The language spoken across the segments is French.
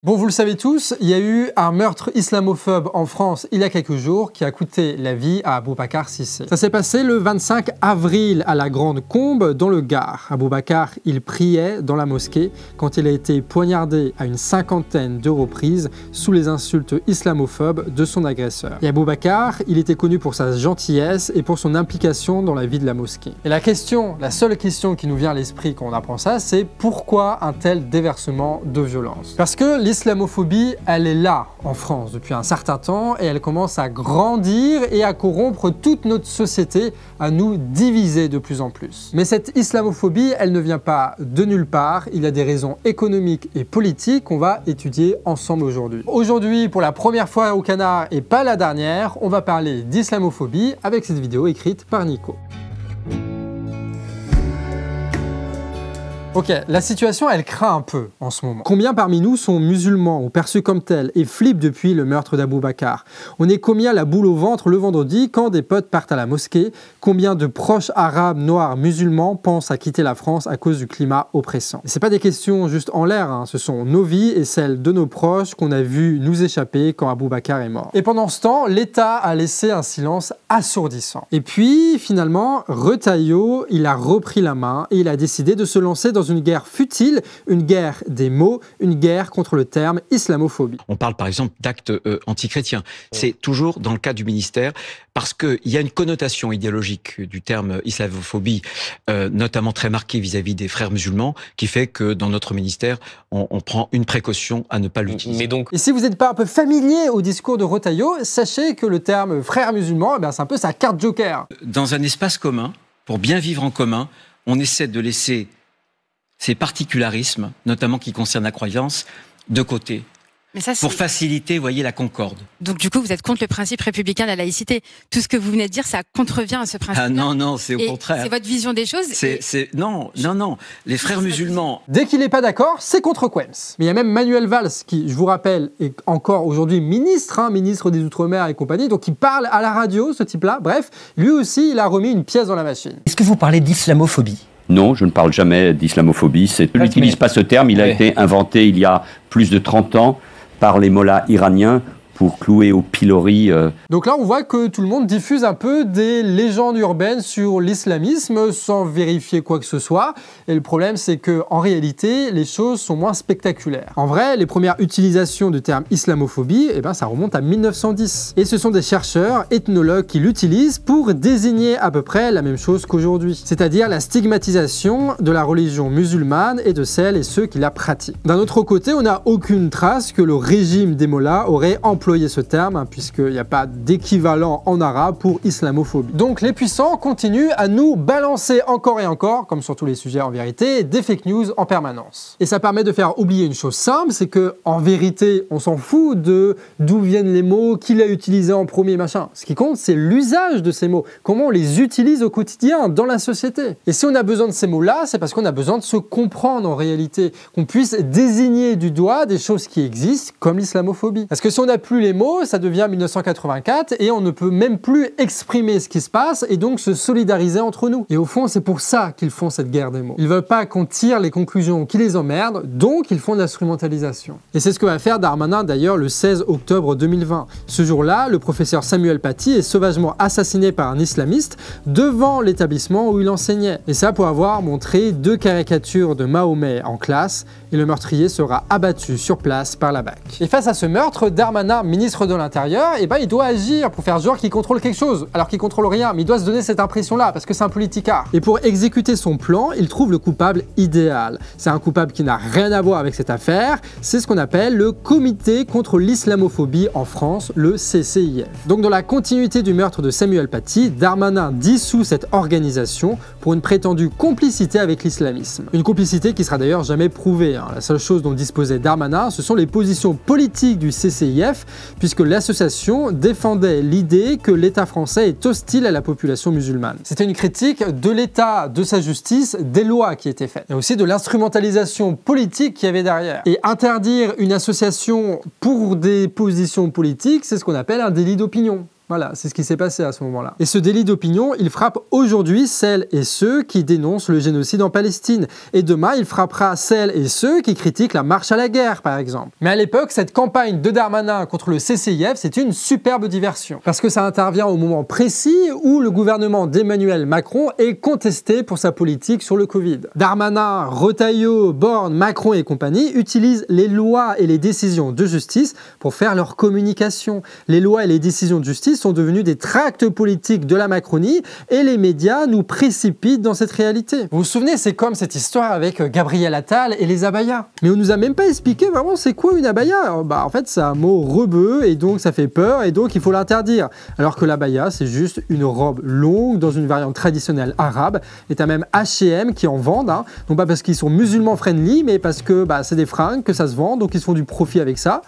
Bon, vous le savez tous, il y a eu un meurtre islamophobe en France il y a quelques jours qui a coûté la vie à Boubacar Cissé. Ça s'est passé le 25 avril à la Grande Combe dans le Gard. Boubacar, il priait dans la mosquée quand il a été poignardé à une cinquantaine de reprises sous les insultes islamophobes de son agresseur. Et Boubacar, il était connu pour sa gentillesse et pour son implication dans la vie de la mosquée. Et la seule question qui nous vient à l'esprit quand on apprend ça, c'est pourquoi un tel déversement de violence? Parce que l'islamophobie, elle est là en France depuis un certain temps et elle commence à grandir et à corrompre toute notre société, à nous diviser de plus en plus. Mais cette islamophobie, elle ne vient pas de nulle part, il y a des raisons économiques et politiques qu'on va étudier ensemble aujourd'hui. Aujourd'hui, pour la première fois au Canard et pas la dernière, on va parler d'islamophobie avec cette vidéo écrite par Nico. Ok, la situation, elle craint un peu en ce moment. Combien parmi nous sont musulmans ou perçus comme tels et flippent depuis le meurtre d'Aboubacar? On est combien la boule au ventre le vendredi quand des potes partent à la mosquée? Combien de proches arabes, noirs, musulmans pensent à quitter la France à cause du climat oppressant? C'est pas des questions juste en l'air, hein. Ce sont nos vies et celles de nos proches qu'on a vu nous échapper quand Aboubacar est mort. Et pendant ce temps, l'État a laissé un silence assourdissant. Et puis, finalement, Retailleau, il a repris la main et il a décidé de se lancer dans une guerre futile, une guerre des mots, une guerre contre le terme islamophobie. On parle par exemple d'actes antichrétiens. C'est toujours dans le cas du ministère parce qu'il y a une connotation idéologique du terme islamophobie, notamment très marquée vis-à-vis des frères musulmans, qui fait que dans notre ministère, on prend une précaution à ne pas l'utiliser. Et si vous n'êtes pas un peu familier au discours de Retailleau, sachez que le terme frères musulmans, eh c'est un peu sa carte joker. Dans un espace commun, pour bien vivre en commun, on essaie de laisser ces particularismes, notamment qui concernent la croyance, de côté. Mais ça, pour faciliter, vous voyez, la concorde. Donc du coup, vous êtes contre le principe républicain de la laïcité. Tout ce que vous venez de dire, ça contrevient à ce principe. Ah non, c'est au contraire. C'est votre vision des choses. Non. Les frères musulmans... Dès qu'il n'est pas d'accord, c'est contre Quems. Mais il y a même Manuel Valls, qui, je vous rappelle, est encore aujourd'hui ministre, ministre des Outre-mer et compagnie, donc il parle à la radio, ce type-là. Bref, lui aussi, il a remis une pièce dans la machine. Est-ce que vous parlez d'islamophobie ? Non, je ne parle jamais d'islamophobie. Je n'utilise pas ce terme. Il a été inventé il y a plus de 30 ans par les mollahs iraniens pour clouer au pilori. Donc là, on voit que tout le monde diffuse un peu des légendes urbaines sur l'islamisme sans vérifier quoi que ce soit. Et le problème, c'est qu'en réalité, les choses sont moins spectaculaires. En vrai, les premières utilisations du terme islamophobie, ça remonte à 1910. Et ce sont des chercheurs, ethnologues qui l'utilisent pour désigner à peu près la même chose qu'aujourd'hui. C'est-à-dire la stigmatisation de la religion musulmane et de celles et ceux qui la pratiquent. D'un autre côté, on n'a aucune trace que le régime des mollahs aurait employé ce terme, puisqu'il n'y a pas d'équivalent en arabe pour islamophobie. Donc les puissants continuent à nous balancer encore et encore, comme sur tous les sujets en vérité, des fake news en permanence. Et ça permet de faire oublier une chose simple, c'est que en vérité, on s'en fout de d'où viennent les mots, qui l'a utilisé en premier, machin. Ce qui compte, c'est l'usage de ces mots, comment on les utilise au quotidien, dans la société. Et si on a besoin de ces mots-là, c'est parce qu'on a besoin de se comprendre en réalité, qu'on puisse désigner du doigt des choses qui existent, comme l'islamophobie. Parce que si on n'a plus les mots, ça devient 1984 et on ne peut même plus exprimer ce qui se passe et donc se solidariser entre nous. Et au fond, c'est pour ça qu'ils font cette guerre des mots. Ils veulent pas qu'on tire les conclusions qui les emmerdent, donc ils font de l'instrumentalisation. Et c'est ce que va faire Darmanin d'ailleurs le 16 octobre 2020. Ce jour-là, le professeur Samuel Paty est sauvagement assassiné par un islamiste devant l'établissement où il enseignait. Et ça pour avoir montré 2 caricatures de Mahomet en classe, et le meurtrier sera abattu sur place par la BAC. Et face à ce meurtre, Darmanin, ministre de l'Intérieur, il doit agir pour faire genre qu'il contrôle quelque chose, alors qu'il contrôle rien, mais il doit se donner cette impression-là, parce que c'est un politicard. Et pour exécuter son plan, il trouve le coupable idéal. C'est un coupable qui n'a rien à voir avec cette affaire, c'est ce qu'on appelle le Comité contre l'islamophobie en France, le CCIF. Donc dans la continuité du meurtre de Samuel Paty, Darmanin dissout cette organisation pour une prétendue complicité avec l'islamisme. Une complicité qui sera d'ailleurs jamais prouvée. La seule chose dont disposait Darmanin, ce sont les positions politiques du CCIF, puisque l'association défendait l'idée que l'État français est hostile à la population musulmane. C'était une critique de l'État, de sa justice, des lois qui étaient faites, et aussi de l'instrumentalisation politique qu'il y avait derrière. Et interdire une association pour des positions politiques, c'est ce qu'on appelle un délit d'opinion. Voilà, c'est ce qui s'est passé à ce moment-là. Et ce délit d'opinion, il frappe aujourd'hui celles et ceux qui dénoncent le génocide en Palestine. Et demain, il frappera celles et ceux qui critiquent la marche à la guerre, par exemple. Mais à l'époque, cette campagne de Darmanin contre le CCIF, c'est une superbe diversion. Parce que ça intervient au moment précis où le gouvernement d'Emmanuel Macron est contesté pour sa politique sur le Covid. Darmanin, Retailleau, Borne, Macron et compagnie utilisent les lois et les décisions de justice pour faire leur communication. Les lois et les décisions de justice sont devenues des tracts politiques de la Macronie et les médias nous précipitent dans cette réalité. Vous vous souvenez, c'est comme cette histoire avec Gabriel Attal et les abayas. Mais on nous a même pas expliqué vraiment c'est quoi une abaya. En fait, c'est un mot rebeu et donc ça fait peur et donc il faut l'interdire. Alors que l'abaya, c'est juste une robe longue dans une variante traditionnelle arabe. Et t'as même H&M qui en vendent, hein. Non pas parce qu'ils sont musulmans friendly, mais parce que c'est des fringues, que ça se vend, donc ils se font du profit avec ça.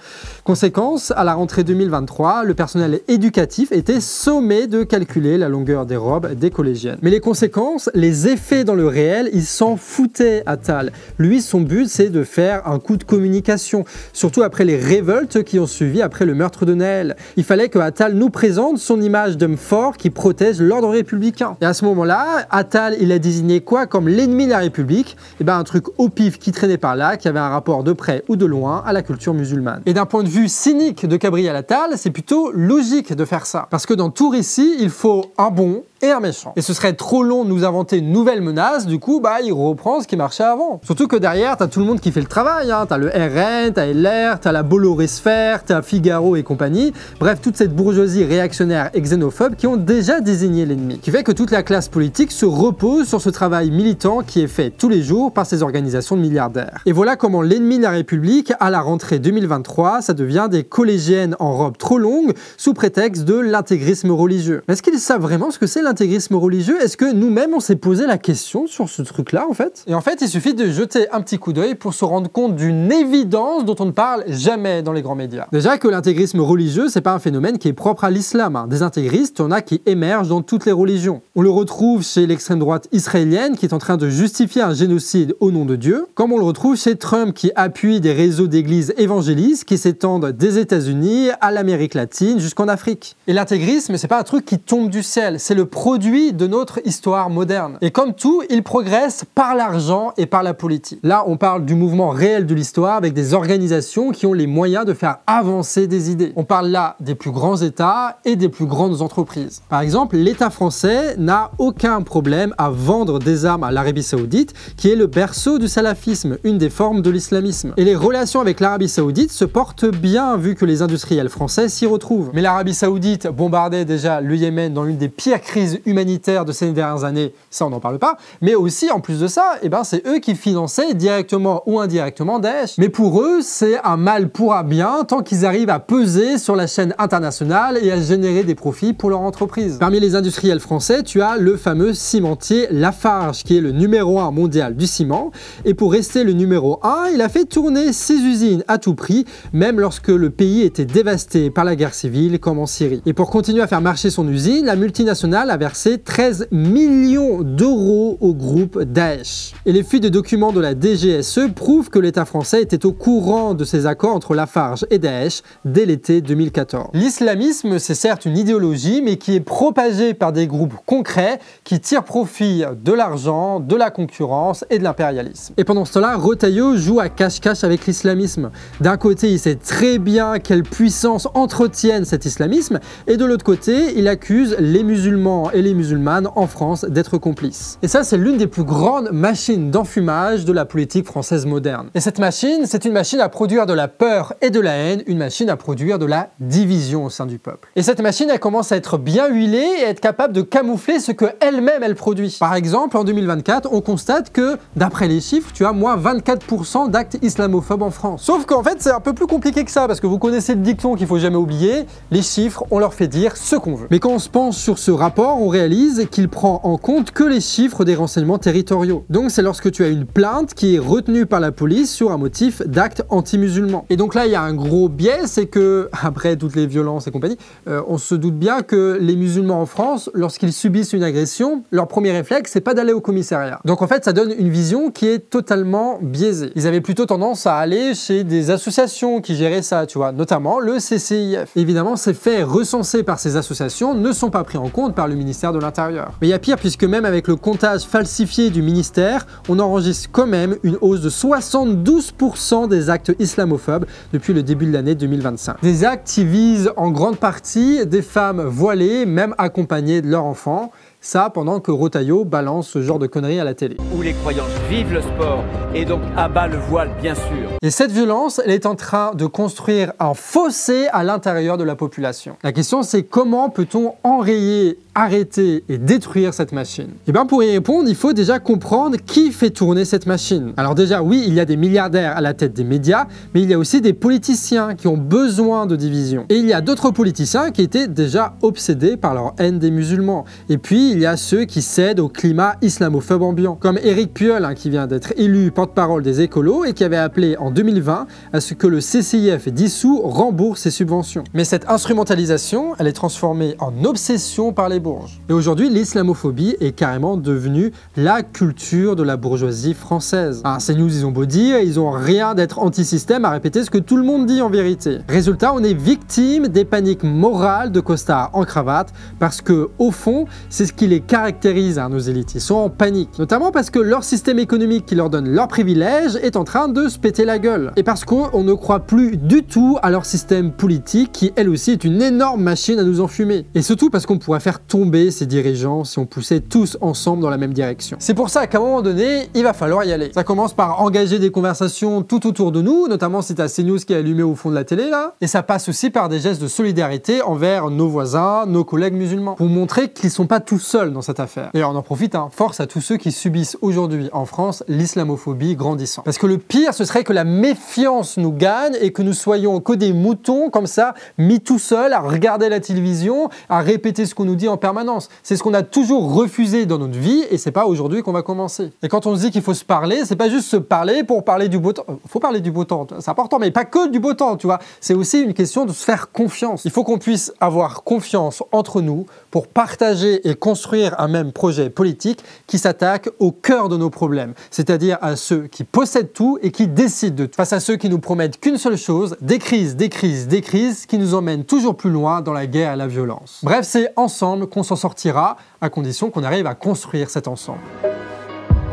Conséquence, à la rentrée 2023, le personnel éducatif était sommé de calculer la longueur des robes des collégiennes. Mais les conséquences, les effets dans le réel, il s'en foutait, Attal. Lui, son but, c'est de faire un coup de communication, surtout après les révoltes qui ont suivi après le meurtre de Naël. Il fallait que Attal nous présente son image d'homme fort qui protège l'ordre républicain. Et à ce moment-là, Attal, il a désigné quoi comme l'ennemi de la République? Un truc au pif qui traînait par là, qui avait un rapport de près ou de loin à la culture musulmane. Et d'un point de vue cynique de Gabriel Attal, c'est plutôt logique de faire ça. Parce que dans tout récit, il faut un bon et un méchant. Et ce serait trop long de nous inventer une nouvelle menace, du coup, il reprend ce qui marchait avant. Surtout que derrière, t'as tout le monde qui fait le travail, hein. T'as le RN, t'as LR, t'as la Bolloré-sphère, t'as Figaro et compagnie. Bref, toute cette bourgeoisie réactionnaire et xénophobe qui ont déjà désigné l'ennemi. Qui fait que toute la classe politique se repose sur ce travail militant qui est fait tous les jours par ces organisations de milliardaires. Et voilà comment l'ennemi de la République, à la rentrée 2023, ça devient des collégiennes en robe trop longue sous prétexte de l'intégrisme religieux. Est-ce qu'ils savent vraiment ce que c'est l'intégrisme religieux? Est-ce que nous-mêmes on s'est posé la question sur ce truc-là en fait? Et en fait, il suffit de jeter un petit coup d'œil pour se rendre compte d'une évidence dont on ne parle jamais dans les grands médias. Déjà que l'intégrisme religieux, c'est pas un phénomène qui est propre à l'islam, hein. Des intégristes, on a qui émergent dans toutes les religions. On le retrouve chez l'extrême droite israélienne qui est en train de justifier un génocide au nom de Dieu, comme on le retrouve chez Trump qui appuie des réseaux d'églises évangélistes qui s'étendent des États-Unis à l'Amérique latine jusqu'en Afrique. Et l'intégrisme, c'est pas un truc qui tombe du ciel, c'est le produit de notre histoire moderne. Et comme tout, il progresse par l'argent et par la politique. Là, on parle du mouvement réel de l'histoire avec des organisations qui ont les moyens de faire avancer des idées. On parle là des plus grands États et des plus grandes entreprises. Par exemple, l'État français n'a aucun problème à vendre des armes à l'Arabie Saoudite, qui est le berceau du salafisme, une des formes de l'islamisme. Et les relations avec l'Arabie Saoudite se portent bien vu que les industriels français s'y retrouvent. Mais l'Arabie Saoudite bombardait déjà le Yémen dans l'une des pires crises humanitaires de ces dernières années, ça on n'en parle pas, mais aussi en plus de ça, c'est eux qui finançaient directement ou indirectement Daesh. Mais pour eux, c'est un mal pour un bien tant qu'ils arrivent à peser sur la chaîne internationale et à générer des profits pour leur entreprise. Parmi les industriels français, tu as le fameux cimentier Lafarge, qui est le numéro 1 mondial du ciment, et pour rester le numéro 1, il a fait tourner ses usines à tout prix, même lorsque le pays était dévasté par la guerre civile comme en Syrie. Et pour continuer à faire marcher son usine, la multinationale a versé 13 millions d'euros au groupe Daesh. Et les fuites de documents de la DGSE prouvent que l'État français était au courant de ces accords entre Lafarge et Daesh dès l'été 2014. L'islamisme, c'est certes une idéologie, mais qui est propagée par des groupes concrets qui tirent profit de l'argent, de la concurrence et de l'impérialisme. Et pendant ce temps-là, Retailleau joue à cache-cache avec l'islamisme. D'un côté, il sait très bien quelle puissance entretiennent cet islamisme, et de l'autre côté, il accuse les musulmans et les musulmanes en France d'être complices. Et ça, c'est l'une des plus grandes machines d'enfumage de la politique française moderne. Et cette machine, c'est une machine à produire de la peur et de la haine, une machine à produire de la division au sein du peuple. Et cette machine, elle commence à être bien huilée et à être capable de camoufler ce que elle-même elle produit. Par exemple, en 2024, on constate que, d'après les chiffres, tu as moins 24% d'actes islamophobes en France. Sauf qu'en fait, c'est un peu plus compliqué que ça, parce que vous connaissez le dicton qu'il faut jamais oublier, les chiffres, on leur fait dire ce qu'on veut. Mais quand on se penche sur ce rapport, rapport, on réalise qu'il prend en compte que les chiffres des renseignements territoriaux. Donc c'est lorsque tu as une plainte qui est retenue par la police sur un motif d'acte anti-musulman. Et donc là, il y a un gros biais, c'est que, après toutes les violences et compagnie, on se doute bien que les musulmans en France, lorsqu'ils subissent une agression, leur premier réflexe, c'est pas d'aller au commissariat. Donc en fait, ça donne une vision qui est totalement biaisée. Ils avaient plutôt tendance à aller chez des associations qui géraient ça, tu vois, notamment le CCIF. Évidemment, ces faits recensés par ces associations ne sont pas pris en compte par le ministère de l'Intérieur. Mais il y a pire, puisque même avec le comptage falsifié du ministère, on enregistre quand même une hausse de 72% des actes islamophobes depuis le début de l'année 2025. Des actes qui visent en grande partie des femmes voilées, même accompagnées de leurs enfants. Ça, pendant que Rotaillot balance ce genre de conneries à la télé. Où les croyants vivent le sport et donc abat le voile, bien sûr. Et cette violence, elle est en train de construire un fossé à l'intérieur de la population. La question, c'est comment peut-on enrayer, arrêter et détruire cette machine? Et bien pour y répondre, il faut déjà comprendre qui fait tourner cette machine. Alors déjà, oui, il y a des milliardaires à la tête des médias, mais il y a aussi des politiciens qui ont besoin de division. Et il y a d'autres politiciens qui étaient déjà obsédés par leur haine des musulmans. Et puis, il y a ceux qui cèdent au climat islamophobe ambiant, comme Éric Piolle, qui vient d'être élu porte-parole des écolos et qui avait appelé en 2020 à ce que le CCIF dissous rembourse ses subventions. Mais cette instrumentalisation, elle est transformée en obsession par les bourges. Et aujourd'hui, l'islamophobie est carrément devenue la culture de la bourgeoisie française. CNews, ils ont beau dire, ils ont rien d'être anti-système à répéter ce que tout le monde dit en vérité. Résultat, on est victime des paniques morales de costards en cravate parce que, au fond, c'est ce qui les caractérise, nos élites. Ils sont en panique. Notamment parce que leur système économique qui leur donne leurs privilèges est en train de se péter la gueule. Et parce qu'on ne croit plus du tout à leur système politique qui, elle aussi, est une énorme machine à nous enfumer. Et surtout parce qu'on pourrait faire tomber ces dirigeants si on poussait tous ensemble dans la même direction. C'est pour ça qu'à un moment donné, il va falloir y aller. Ça commence par engager des conversations tout autour de nous, notamment si t'as CNews qui est allumé au fond de la télé là. Et ça passe aussi par des gestes de solidarité envers nos voisins, nos collègues musulmans, pour montrer qu'ils sont pas tous seuls dans cette affaire. Et on en profite, force à tous ceux qui subissent aujourd'hui en France l'islamophobie grandissant. Parce que le pire, ce serait que la méfiance nous gagne et que nous soyons que des moutons comme ça, mis tout seuls à regarder la télévision, à répéter ce qu'on nous dit en permanence. C'est ce qu'on a toujours refusé dans notre vie et c'est pas aujourd'hui qu'on va commencer. Et quand on se dit qu'il faut se parler, c'est pas juste se parler pour parler du beau temps. Faut parler du beau temps, c'est important, mais pas que du beau temps, tu vois. C'est aussi une question de se faire confiance. Il faut qu'on puisse avoir confiance entre nous pour partager et construire un même projet politique qui s'attaque au cœur de nos problèmes, c'est-à-dire à ceux qui possèdent tout et qui décident de tout, face à ceux qui nous promettent qu'une seule chose, des crises, des crises, des crises qui nous emmènent toujours plus loin dans la guerre et la violence. Bref, c'est ensemble qu'on s'en sortira, à condition qu'on arrive à construire cet ensemble.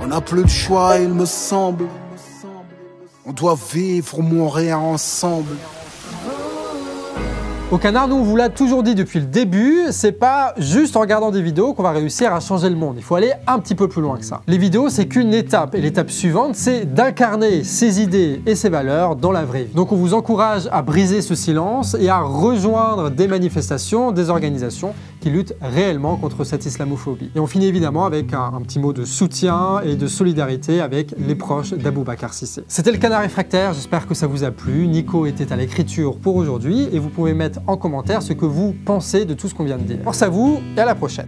On n'a plus de choix, il me semble. On doit vivre, mourir ensemble. Au Canard, nous, on vous l'a toujours dit depuis le début, c'est pas juste en regardant des vidéos qu'on va réussir à changer le monde. Il faut aller un petit peu plus loin que ça. Les vidéos, c'est qu'une étape. Et l'étape suivante, c'est d'incarner ses idées et ses valeurs dans la vraie vie. Donc on vous encourage à briser ce silence et à rejoindre des manifestations, des organisations qui luttent réellement contre cette islamophobie. Et on finit évidemment avec un petit mot de soutien et de solidarité avec les proches d'Aboubacar Cissé. C'était le Canard Réfractaire, j'espère que ça vous a plu. Nico était à l'écriture pour aujourd'hui et vous pouvez mettre en commentaire ce que vous pensez de tout ce qu'on vient de dire. Force à vous et à la prochaine.